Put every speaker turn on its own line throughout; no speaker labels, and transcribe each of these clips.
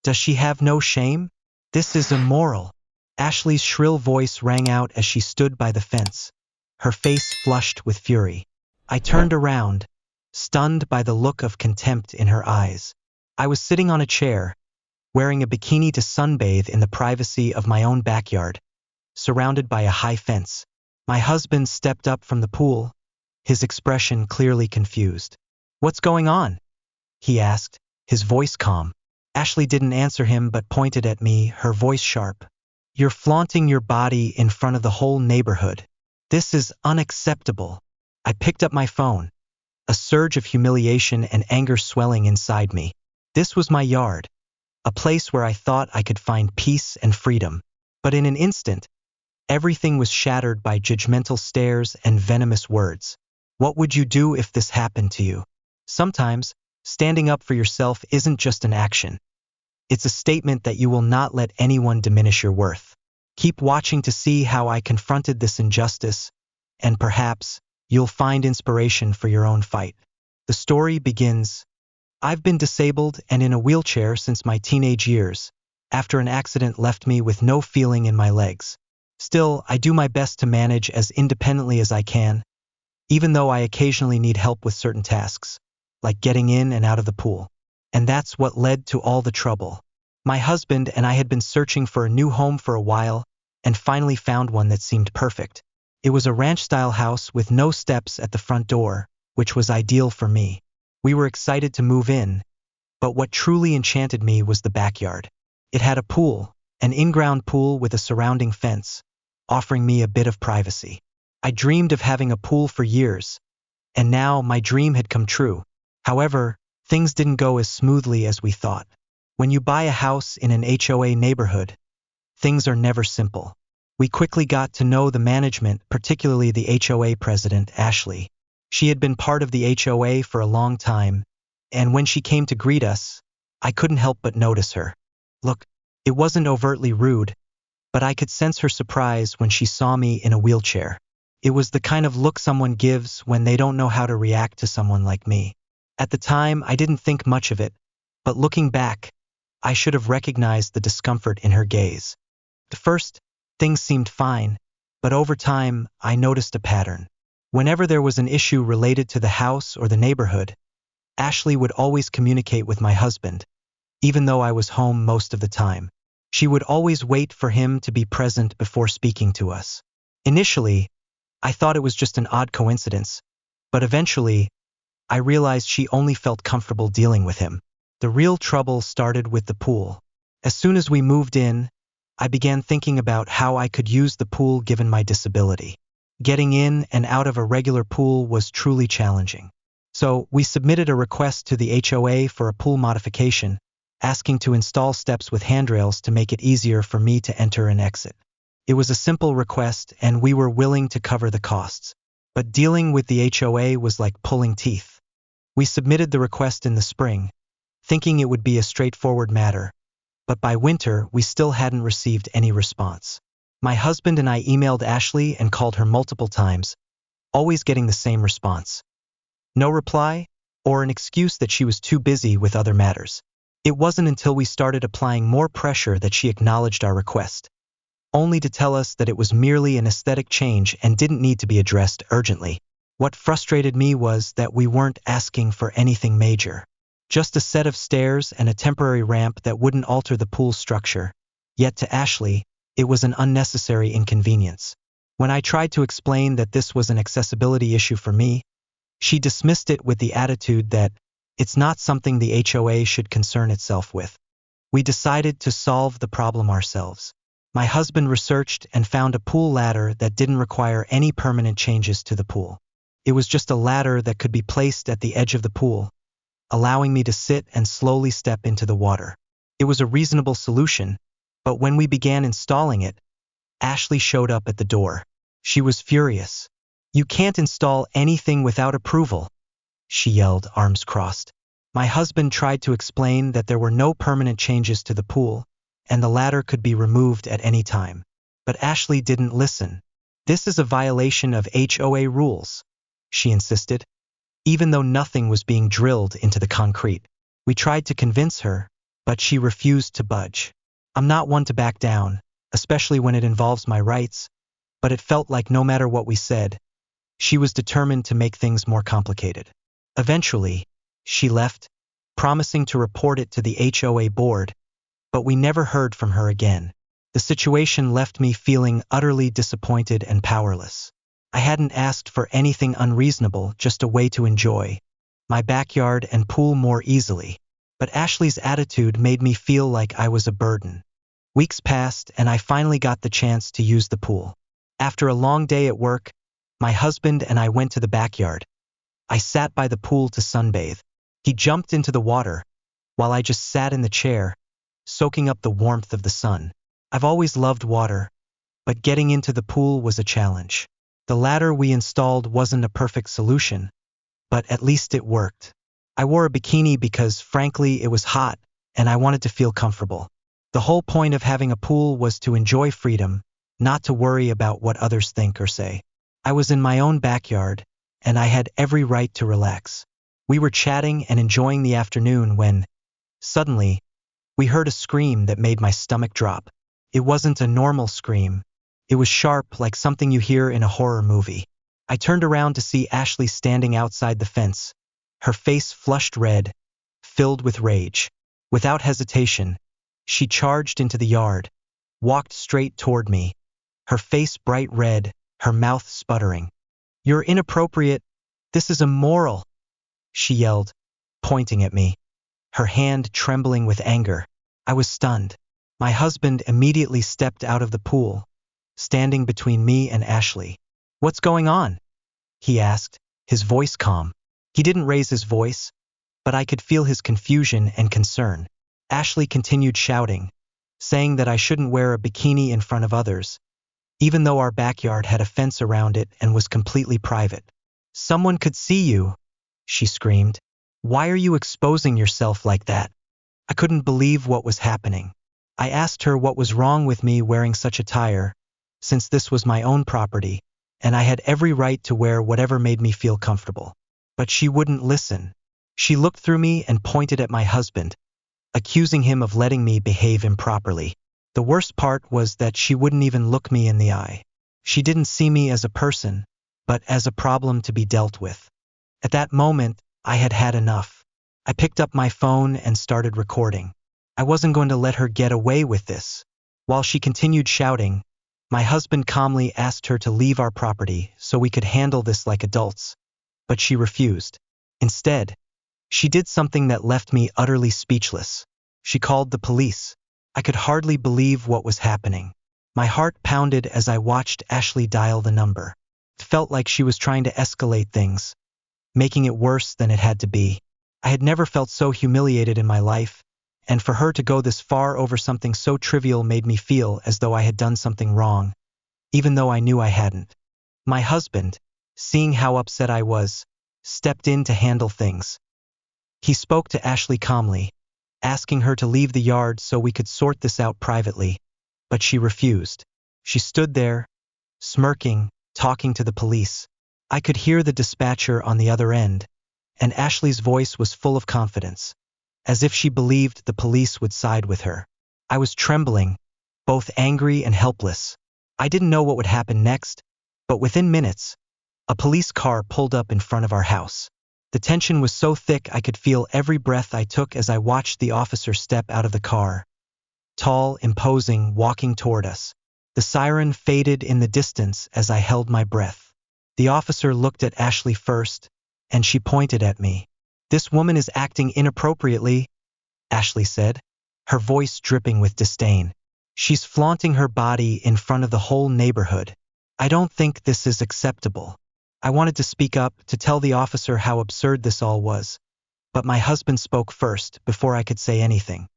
Does she have no shame? This is immoral. Ashley's shrill voice rang out as she stood by the fence, her face flushed with fury. I turned around, stunned by the look of contempt in her eyes. I was sitting on a chair, wearing a bikini to sunbathe in the privacy of my own backyard, surrounded by a high fence. My husband stepped up from the pool, his expression clearly confused. "What's going on?" he asked, his voice calm. Ashley didn't answer him but pointed at me, her voice sharp. "You're flaunting your body in front of the whole neighborhood. This is unacceptable." I picked up my phone, a surge of humiliation and anger swelling inside me. This was my yard, a place where I thought I could find peace and freedom. But in an instant, everything was shattered by judgmental stares and venomous words. "What would you do if this happened to you?" Sometimes, standing up for yourself isn't just an action. It's a statement that you will not let anyone diminish your worth. Keep watching to see how I confronted this injustice, and perhaps you'll find inspiration for your own fight. The story begins. I've been disabled and in a wheelchair since my teenage years, after an accident left me with no feeling in my legs. Still, I do my best to manage as independently as I can, even though I occasionally need help with certain tasks, like getting in and out of the pool. And that's what led to all the trouble. My husband and I had been searching for a new home for a while, and finally found one that seemed perfect. It was a ranch-style house with no steps at the front door, which was ideal for me. We were excited to move in, but what truly enchanted me was the backyard. It had a pool, an in-ground pool with a surrounding fence, offering me a bit of privacy. I dreamed of having a pool for years, and now my dream had come true. However, things didn't go as smoothly as we thought. When you buy a house in an HOA neighborhood, things are never simple. We quickly got to know the management, particularly the HOA president, Ashley. She had been part of the HOA for a long time, and when she came to greet us, I couldn't help but notice her. Look, it wasn't overtly rude, but I could sense her surprise when she saw me in a wheelchair. It was the kind of look someone gives when they don't know how to react to someone like me. At the time, I didn't think much of it, but looking back, I should have recognized the discomfort in her gaze. At first, things seemed fine, but over time, I noticed a pattern. Whenever there was an issue related to the house or the neighborhood, Ashley would always communicate with my husband, even though I was home most of the time. She would always wait for him to be present before speaking to us. Initially, I thought it was just an odd coincidence, but eventually, I realized she only felt comfortable dealing with him. The real trouble started with the pool. As soon as we moved in, I began thinking about how I could use the pool given my disability. Getting in and out of a regular pool was truly challenging. So, we submitted a request to the HOA for a pool modification, asking to install steps with handrails to make it easier for me to enter and exit. It was a simple request and we were willing to cover the costs. But dealing with the HOA was like pulling teeth. We submitted the request in the spring, thinking it would be a straightforward matter, but by winter we still hadn't received any response. My husband and I emailed Ashley and called her multiple times, always getting the same response. No reply, or an excuse that she was too busy with other matters. It wasn't until we started applying more pressure that she acknowledged our request, only to tell us that it was merely an aesthetic change and didn't need to be addressed urgently. What frustrated me was that we weren't asking for anything major. Just a set of stairs and a temporary ramp that wouldn't alter the pool structure. Yet to Ashley, it was an unnecessary inconvenience. When I tried to explain that this was an accessibility issue for me, she dismissed it with the attitude that it's not something the HOA should concern itself with. We decided to solve the problem ourselves. My husband researched and found a pool ladder that didn't require any permanent changes to the pool. It was just a ladder that could be placed at the edge of the pool, allowing me to sit and slowly step into the water. It was a reasonable solution, but when we began installing it, Ashley showed up at the door. She was furious. "You can't install anything without approval," she yelled, arms crossed. My husband tried to explain that there were no permanent changes to the pool, and the ladder could be removed at any time. But Ashley didn't listen. "This is a violation of HOA rules," she insisted, even though nothing was being drilled into the concrete. We tried to convince her, but she refused to budge. I'm not one to back down, especially when it involves my rights, but it felt like no matter what we said, she was determined to make things more complicated. Eventually, she left, promising to report it to the HOA board, but we never heard from her again. The situation left me feeling utterly disappointed and powerless. I hadn't asked for anything unreasonable, just a way to enjoy my backyard and pool more easily, but Ashley's attitude made me feel like I was a burden. Weeks passed and I finally got the chance to use the pool. After a long day at work, my husband and I went to the backyard. I sat by the pool to sunbathe. He jumped into the water, while I just sat in the chair, soaking up the warmth of the sun. I've always loved water, but getting into the pool was a challenge. The ladder we installed wasn't a perfect solution, but at least it worked. I wore a bikini because, frankly, it was hot, and I wanted to feel comfortable. The whole point of having a pool was to enjoy freedom, not to worry about what others think or say. I was in my own backyard, and I had every right to relax. We were chatting and enjoying the afternoon when, suddenly, we heard a scream that made my stomach drop. It wasn't a normal scream. It was sharp, like something you hear in a horror movie. I turned around to see Ashley standing outside the fence, her face flushed red, filled with rage. Without hesitation, she charged into the yard, walked straight toward me, her face bright red, her mouth sputtering. "You're inappropriate. This is immoral," she yelled, pointing at me, her hand trembling with anger. I was stunned. My husband immediately stepped out of the pool, standing between me and Ashley. "What's going on?" he asked, his voice calm. He didn't raise his voice, but I could feel his confusion and concern. Ashley continued shouting, saying that I shouldn't wear a bikini in front of others, even though our backyard had a fence around it and was completely private. "Someone could see you," she screamed. "Why are you exposing yourself like that?" I couldn't believe what was happening. I asked her what was wrong with me wearing such attire, since this was my own property, and I had every right to wear whatever made me feel comfortable. But she wouldn't listen. She looked through me and pointed at my husband, accusing him of letting me behave improperly. The worst part was that she wouldn't even look me in the eye. She didn't see me as a person, but as a problem to be dealt with. At that moment, I had had enough. I picked up my phone and started recording. I wasn't going to let her get away with this. While she continued shouting, my husband calmly asked her to leave our property so we could handle this like adults, but she refused. Instead, she did something that left me utterly speechless. She called the police. I could hardly believe what was happening. My heart pounded as I watched Ashley dial the number. It felt like she was trying to escalate things, making it worse than it had to be. I had never felt so humiliated in my life, and for her to go this far over something so trivial made me feel as though I had done something wrong, even though I knew I hadn't. My husband, seeing how upset I was, stepped in to handle things. He spoke to Ashley calmly, asking her to leave the yard so we could sort this out privately, but she refused. She stood there, smirking, talking to the police. I could hear the dispatcher on the other end, and Ashley's voice was full of confidence, as if she believed the police would side with her. I was trembling, both angry and helpless. I didn't know what would happen next, but within minutes, a police car pulled up in front of our house. The tension was so thick I could feel every breath I took as I watched the officer step out of the car. Tall, imposing, walking toward us. The siren faded in the distance as I held my breath. The officer looked at Ashley first, and she pointed at me. "This woman is acting inappropriately," Ashley said, her voice dripping with disdain. "She's flaunting her body in front of the whole neighborhood. I don't think this is acceptable." I wanted to speak up, to tell the officer how absurd this all was, but my husband spoke first before I could say anything.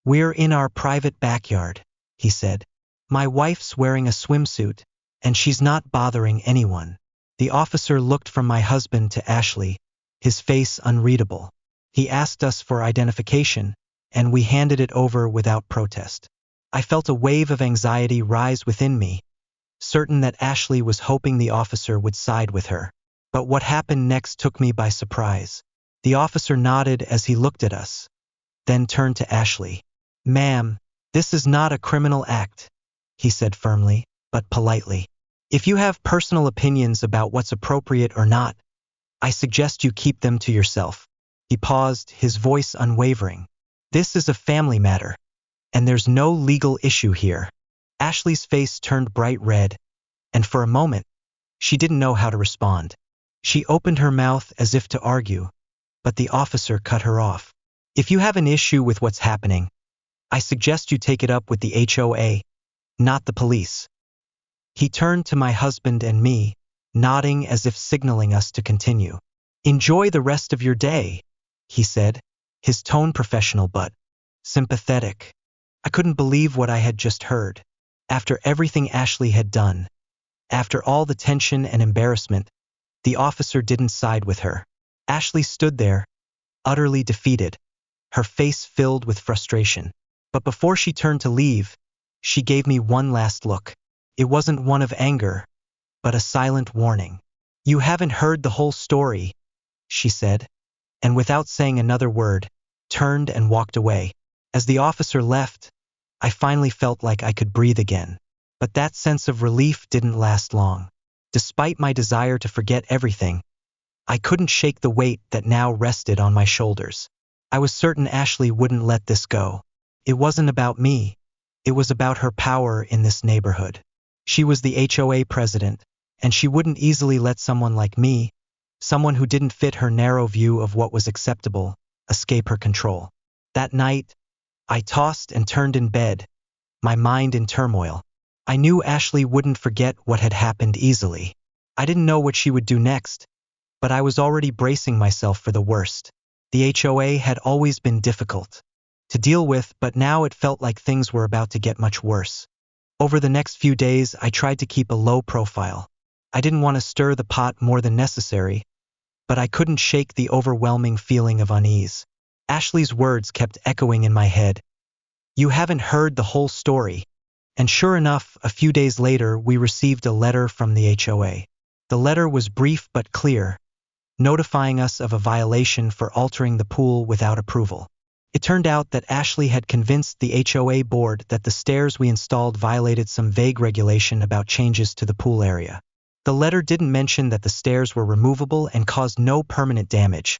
"We're in our private backyard," he said. "My wife's wearing a swimsuit, and she's not bothering anyone." The officer looked from my husband to Ashley, his face unreadable. He asked us for identification, and we handed it over without protest. I felt a wave of anxiety rise within me, certain that Ashley was hoping the officer would side with her. But what happened next took me by surprise. The officer nodded as he looked at us. then turned to Ashley. "Ma'am, this is not a criminal act," he said firmly, but politely. "If you have personal opinions about what's appropriate or not, I suggest you keep them to yourself." He paused, his voice unwavering. "This is a family matter, and there's no legal issue here." Ashley's face turned bright red, and for a moment, she didn't know how to respond. She opened her mouth as if to argue, but the officer cut her off. "If you have an issue with what's happening, I suggest you take it up with the HOA, not the police." He turned to my husband and me, nodding as if signaling us to continue. "Enjoy the rest of your day," he said, his tone professional but sympathetic. I couldn't believe what I had just heard. After everything Ashley had done, after all the tension and embarrassment, the officer didn't side with her. Ashley stood there, utterly defeated, her face filled with frustration. But before she turned to leave, she gave me one last look. It wasn't one of anger, but a silent warning. "You haven't heard the whole story," she said, and without saying another word, turned and walked away. As the officer left, I finally felt like I could breathe again. But that sense of relief didn't last long. Despite my desire to forget everything, I couldn't shake the weight that now rested on my shoulders. I was certain Ashley wouldn't let this go. It wasn't about me. It was about her power in this neighborhood. She was the HOA president, and she wouldn't easily let someone like me, someone who didn't fit her narrow view of what was acceptable, escape her control. That night, I tossed and turned in bed, my mind in turmoil. I knew Ashley wouldn't forget what had happened easily. I didn't know what she would do next, but I was already bracing myself for the worst. The HOA had always been difficult to deal with, but now it felt like things were about to get much worse. Over the next few days, I tried to keep a low profile. I didn't want to stir the pot more than necessary, but I couldn't shake the overwhelming feeling of unease. Ashley's words kept echoing in my head. "You haven't heard the whole story." And sure enough, a few days later, we received a letter from the HOA. The letter was brief but clear, notifying us of a violation for altering the pool without approval. It turned out that Ashley had convinced the HOA board that the stairs we installed violated some vague regulation about changes to the pool area. The letter didn't mention that the stairs were removable and caused no permanent damage.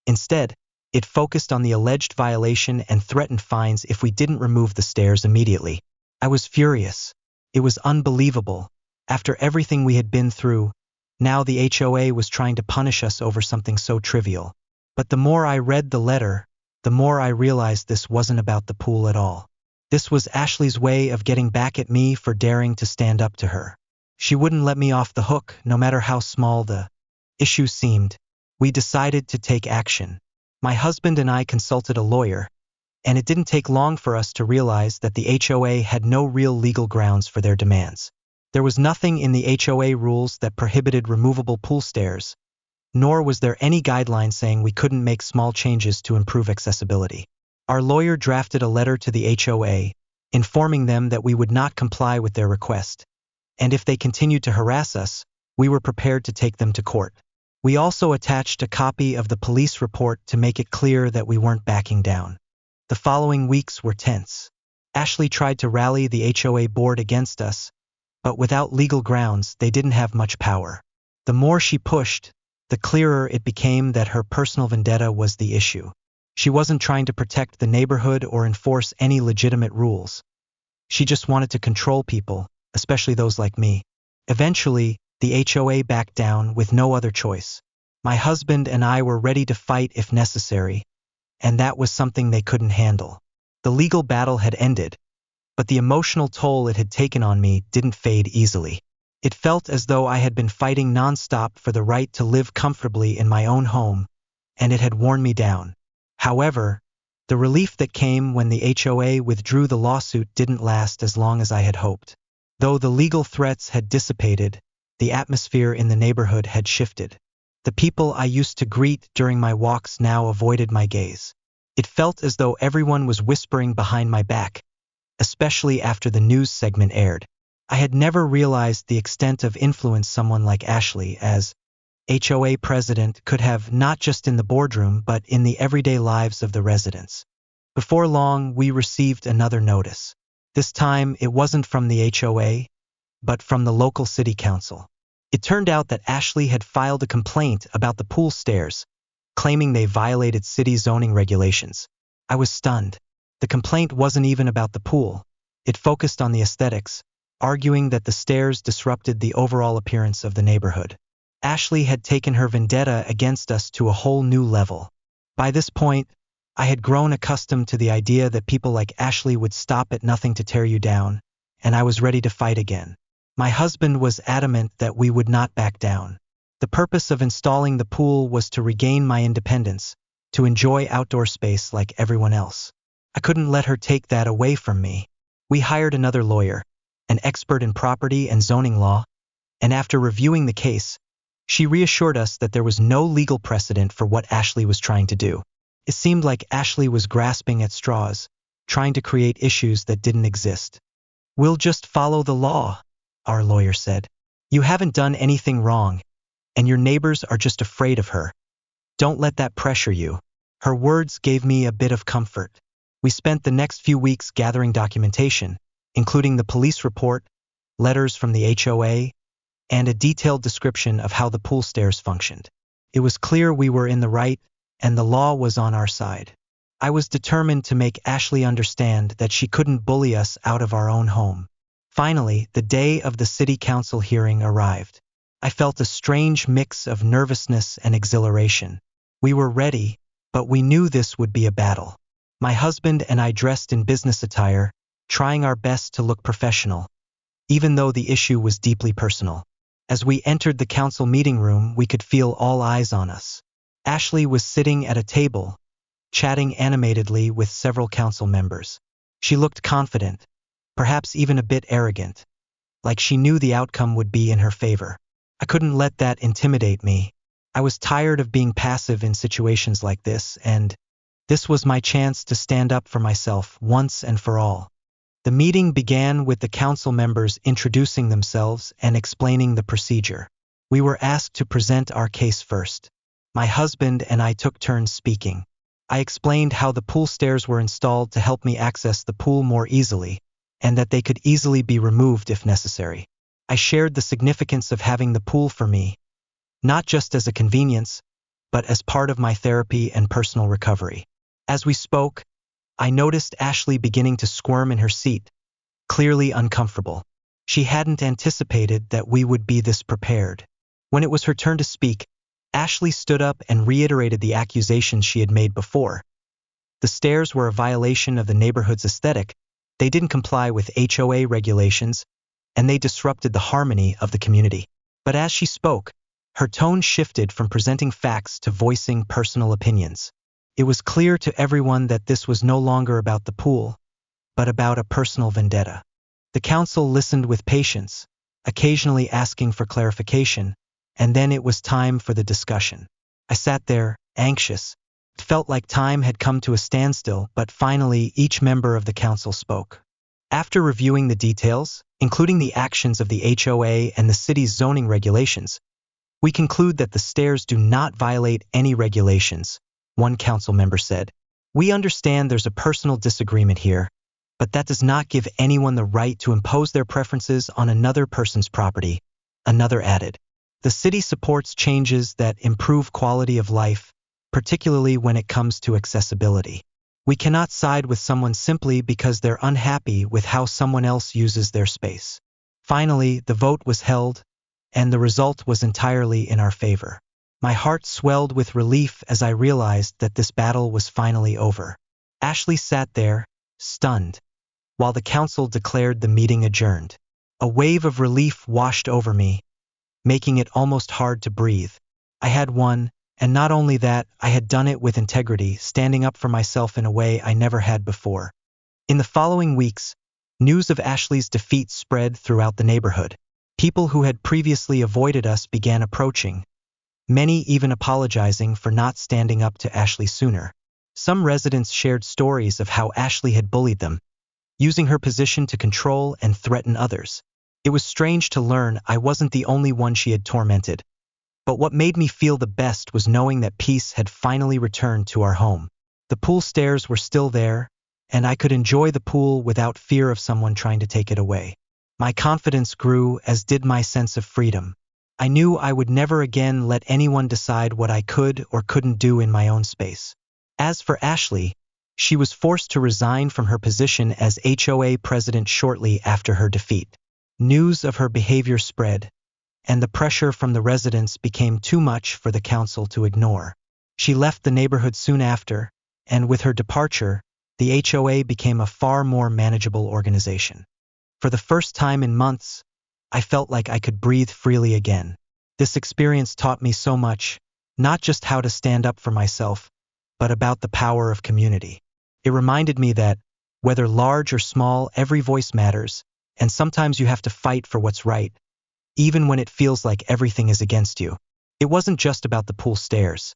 Instead, it focused on the alleged violation and threatened fines if we didn't remove the stairs immediately. I was furious. It was unbelievable. After everything we had been through, now the HOA was trying to punish us over something so trivial. But the more I read the letter, the more I realized this wasn't about the pool at all. This was Ashley's way of getting back at me for daring to stand up to her. She wouldn't let me off the hook, no matter how small the issue seemed. We decided to take action. My husband and I consulted a lawyer, and it didn't take long for us to realize that the HOA had no real legal grounds for their demands. There was nothing in the HOA rules that prohibited removable pool stairs, nor was there any guideline saying we couldn't make small changes to improve accessibility. Our lawyer drafted a letter to the HOA, informing them that we would not comply with their request, and if they continued to harass us, we were prepared to take them to court. We also attached a copy of the police report to make it clear that we weren't backing down. The following weeks were tense. Ashley tried to rally the HOA board against us, but without legal grounds, they didn't have much power. The more she pushed, the clearer it became that her personal vendetta was the issue. She wasn't trying to protect the neighborhood or enforce any legitimate rules. She just wanted to control people, especially those like me. Eventually, the HOA backed down with no other choice. My husband and I were ready to fight if necessary, and that was something they couldn't handle. The legal battle had ended, but the emotional toll it had taken on me didn't fade easily. It felt as though I had been fighting nonstop for the right to live comfortably in my own home, and it had worn me down. However, the relief that came when the HOA withdrew the lawsuit didn't last as long as I had hoped. Though the legal threats had dissipated, the atmosphere in the neighborhood had shifted. The people I used to greet during my walks now avoided my gaze. It felt as though everyone was whispering behind my back, especially after the news segment aired. I had never realized the extent of influence someone like Ashley, as HOA president, could have not just in the boardroom but in the everyday lives of the residents. Before long, we received another notice. This time, it wasn't from the HOA, but from the local city council. It turned out that Ashley had filed a complaint about the pool stairs, claiming they violated city zoning regulations. I was stunned. The complaint wasn't even about the pool. It focused on the aesthetics, arguing that the stairs disrupted the overall appearance of the neighborhood. Ashley had taken her vendetta against us to a whole new level. By this point, I had grown accustomed to the idea that people like Ashley would stop at nothing to tear you down, and I was ready to fight again. My husband was adamant that we would not back down. The purpose of installing the pool was to regain my independence, to enjoy outdoor space like everyone else. I couldn't let her take that away from me. We hired another lawyer, an expert in property and zoning law, and after reviewing the case, she reassured us that there was no legal precedent for what Ashley was trying to do. It seemed like Ashley was grasping at straws, trying to create issues that didn't exist. "We'll just follow the law," our lawyer said. "You haven't done anything wrong, and your neighbors are just afraid of her. Don't let that pressure you." Her words gave me a bit of comfort. We spent the next few weeks gathering documentation, including the police report, letters from the HOA, and a detailed description of how the pool stairs functioned. It was clear we were in the right, and the law was on our side. I was determined to make Ashley understand that she couldn't bully us out of our own home. Finally, the day of the city council hearing arrived. I felt a strange mix of nervousness and exhilaration. We were ready, but we knew this would be a battle. My husband and I dressed in business attire, trying our best to look professional, even though the issue was deeply personal. As we entered the council meeting room, we could feel all eyes on us. Ashley was sitting at a table, chatting animatedly with several council members. She looked confident, perhaps even a bit arrogant, like she knew the outcome would be in her favor. I couldn't let that intimidate me. I was tired of being passive in situations like this, and this was my chance to stand up for myself once and for all. The meeting began with the council members introducing themselves and explaining the procedure. We were asked to present our case first. My husband and I took turns speaking. I explained how the pool stairs were installed to help me access the pool more easily, and that they could easily be removed if necessary. I shared the significance of having the pool for me, not just as a convenience, but as part of my therapy and personal recovery. As we spoke, I noticed Ashley beginning to squirm in her seat, clearly uncomfortable. She hadn't anticipated that we would be this prepared. When it was her turn to speak, Ashley stood up and reiterated the accusations she had made before. The stairs were a violation of the neighborhood's aesthetic, they didn't comply with HOA regulations, and they disrupted the harmony of the community. But as she spoke, her tone shifted from presenting facts to voicing personal opinions. It was clear to everyone that this was no longer about the pool, but about a personal vendetta. The council listened with patience, occasionally asking for clarification, and then it was time for the discussion. I sat there, anxious. It felt like time had come to a standstill, but finally each member of the council spoke. After reviewing the details, including the actions of the HOA and the city's zoning regulations, we conclude that the stairs do not violate any regulations, one council member said. "We understand there's a personal disagreement here, but that does not give anyone the right to impose their preferences on another person's property," another added. "The city supports changes that improve quality of life, particularly when it comes to accessibility. We cannot side with someone simply because they're unhappy with how someone else uses their space." Finally, the vote was held, and the result was entirely in our favor. My heart swelled with relief as I realized that this battle was finally over. Ashley sat there, stunned, while the council declared the meeting adjourned. A wave of relief washed over me, making it almost hard to breathe. I had won, and not only that, I had done it with integrity, standing up for myself in a way I never had before. In the following weeks, news of Ashley's defeat spread throughout the neighborhood. People who had previously avoided us began approaching, many even apologizing for not standing up to Ashley sooner. Some residents shared stories of how Ashley had bullied them, using her position to control and threaten others. It was strange to learn I wasn't the only one she had tormented. But what made me feel the best was knowing that peace had finally returned to our home. The pool stairs were still there, and I could enjoy the pool without fear of someone trying to take it away. My confidence grew, as did my sense of freedom. I knew I would never again let anyone decide what I could or couldn't do in my own space. As for Ashley, she was forced to resign from her position as HOA president shortly after her defeat. News of her behavior spread, and the pressure from the residents became too much for the council to ignore. She left the neighborhood soon after, and with her departure, the HOA became a far more manageable organization. For the first time in months, I felt like I could breathe freely again. This experience taught me so much, not just how to stand up for myself, but about the power of community. It reminded me that, whether large or small, every voice matters, and sometimes you have to fight for what's right, even when it feels like everything is against you. It wasn't just about the pool stairs.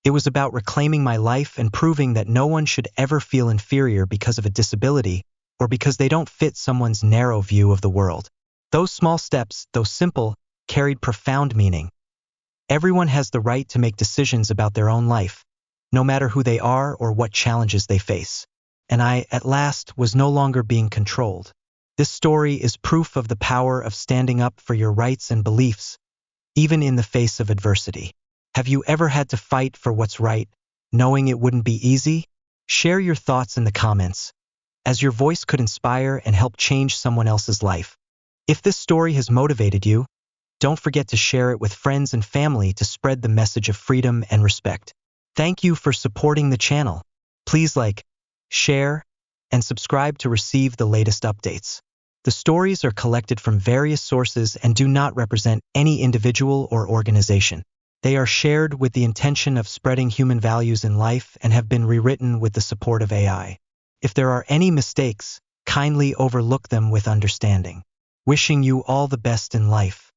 It was about reclaiming my life and proving that no one should ever feel inferior because of a disability or because they don't fit someone's narrow view of the world. Those small steps, though simple, carried profound meaning. Everyone has the right to make decisions about their own life, no matter who they are or what challenges they face. And I, at last, was no longer being controlled. This story is proof of the power of standing up for your rights and beliefs, even in the face of adversity. Have you ever had to fight for what's right, knowing it wouldn't be easy? Share your thoughts in the comments, as your voice could inspire and help change someone else's life. If this story has motivated you, don't forget to share it with friends and family to spread the message of freedom and respect. Thank you for supporting the channel. Please like, share, and subscribe to receive the latest updates. The stories are collected from various sources and do not represent any individual or organization. They are shared with the intention of spreading human values in life and have been rewritten with the support of AI. If there are any mistakes, kindly overlook them with understanding. Wishing you all the best in life.